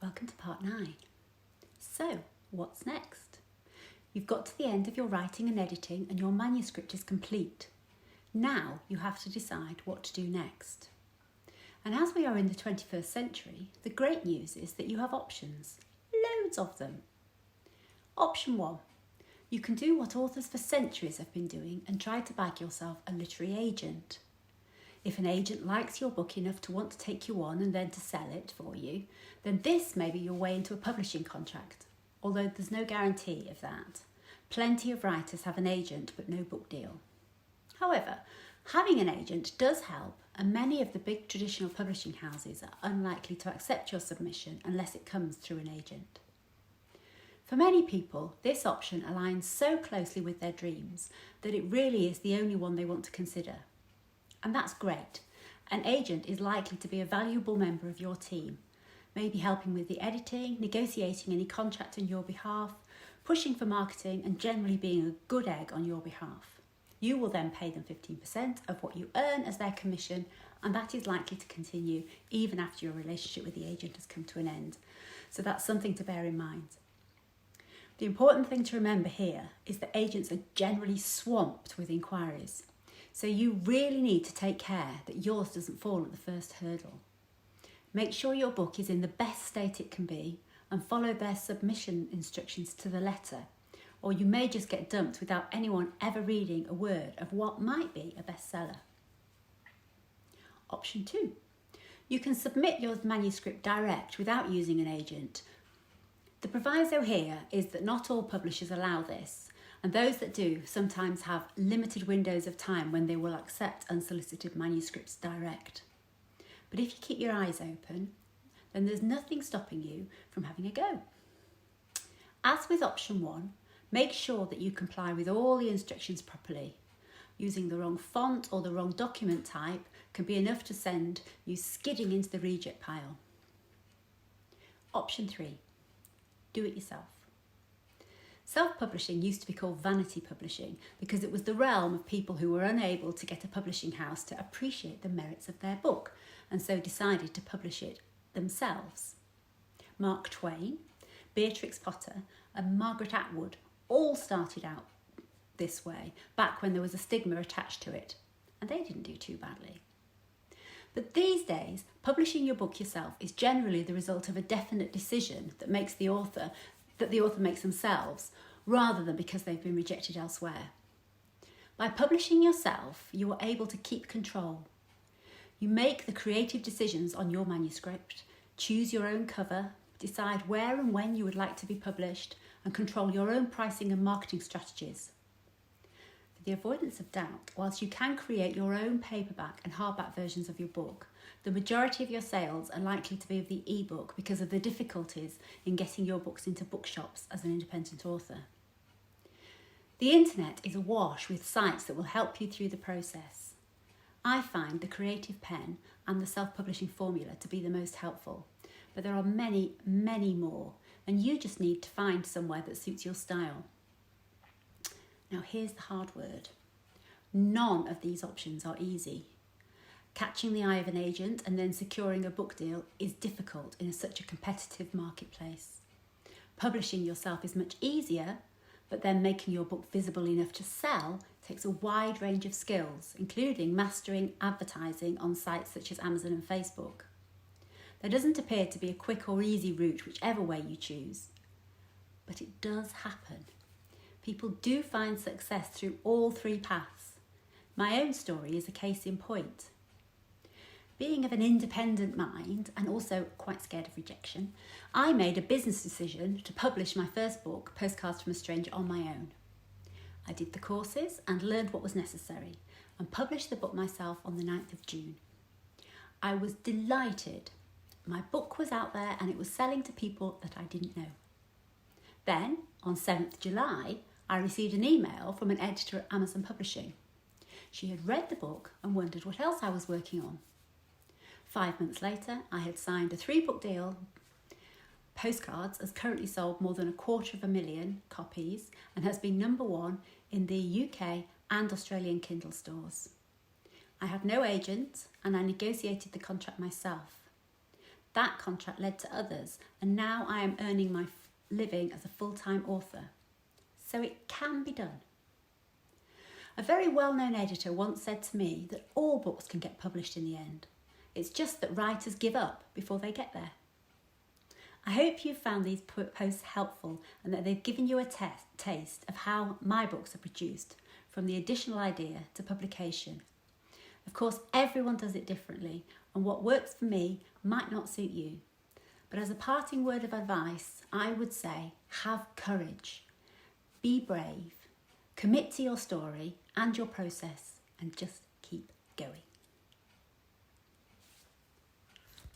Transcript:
Welcome to part 9. So, what's next? You've got to the end of your writing and editing and your manuscript is complete. Now you have to decide what to do next. And as we are in the 21st century, the great news is that you have options, loads of them. Option 1. You can do what authors for centuries have been doing and try to bag yourself a literary agent. If an agent likes your book enough to want to take you on and then to sell it for you, then this may be your way into a publishing contract, although there's no guarantee of that. Plenty of writers have an agent but no book deal. However, having an agent does help, and many of the big traditional publishing houses are unlikely to accept your submission unless it comes through an agent. For many people, this option aligns so closely with their dreams that it really is the only one they want to consider. And that's great. An agent is likely to be a valuable member of your team, maybe helping with the editing, negotiating any contract on your behalf, pushing for marketing, and generally being a good egg on your behalf. You will then pay them 15% of what you earn as their commission, and that is likely to continue even after your relationship with the agent has come to an end. So that's something to bear in mind. The important thing to remember here is that agents are generally swamped with inquiries. So you really need to take care that yours doesn't fall at the first hurdle. Make sure your book is in the best state it can be and follow their submission instructions to the letter, or you may just get dumped without anyone ever reading a word of what might be a bestseller. Option 2. You can submit your manuscript direct without using an agent. The proviso here is that not all publishers allow this, and those that do sometimes have limited windows of time when they will accept unsolicited manuscripts direct. But if you keep your eyes open, then there's nothing stopping you from having a go. As with option 1, make sure that you comply with all the instructions properly. Using the wrong font or the wrong document type can be enough to send you skidding into the reject pile. Option 3, do it yourself. Self-publishing used to be called vanity publishing because it was the realm of people who were unable to get a publishing house to appreciate the merits of their book and so decided to publish it themselves. Mark Twain, Beatrix Potter and Margaret Atwood all started out this way back when there was a stigma attached to it, and they didn't do too badly. But these days, publishing your book yourself is generally the result of a definite decision that the author makes themselves, rather than because they've been rejected elsewhere. By publishing yourself, you are able to keep control. You make the creative decisions on your manuscript, choose your own cover, decide where and when you would like to be published, and control your own pricing and marketing strategies. For the avoidance of doubt, whilst you can create your own paperback and hardback versions of your book, the majority of your sales are likely to be of the ebook because of the difficulties in getting your books into bookshops as an independent author. The internet is awash with sites that will help you through the process. I find the Creative Pen and the self-publishing formula to be the most helpful, but there are many, many more, and you just need to find somewhere that suits your style. Now here's the hard word. None of these options are easy. Catching the eye of an agent and then securing a book deal is difficult in such a competitive marketplace. Publishing yourself is much easier, but then making your book visible enough to sell takes a wide range of skills, including mastering advertising on sites such as Amazon and Facebook. There doesn't appear to be a quick or easy route whichever way you choose, but it does happen. People do find success through all three paths. My own story is a case in point. Being of an independent mind and also quite scared of rejection, I made a business decision to publish my first book, Postcards from a Stranger, on my own. I did the courses and learned what was necessary and published the book myself on the 9th of June. I was delighted. My book was out there and it was selling to people that I didn't know. Then, on 7th July, I received an email from an editor at Amazon Publishing. She had read the book and wondered what else I was working on. 5 months later, I had signed a 3-book deal. Postcards has currently sold more than 250,000 copies and has been number 1 in the UK and Australian Kindle stores. I had no agent and I negotiated the contract myself. That contract led to others, and now I am earning my living as a full-time author. So it can be done. A very well-known editor once said to me that all books can get published in the end. It's just that writers give up before they get there. I hope you've found these posts helpful and that they've given you a taste of how my books are produced, from the additional idea to publication. Of course, everyone does it differently, and what works for me might not suit you. But as a parting word of advice, I would say have courage, be brave, commit to your story and your process, and just keep going.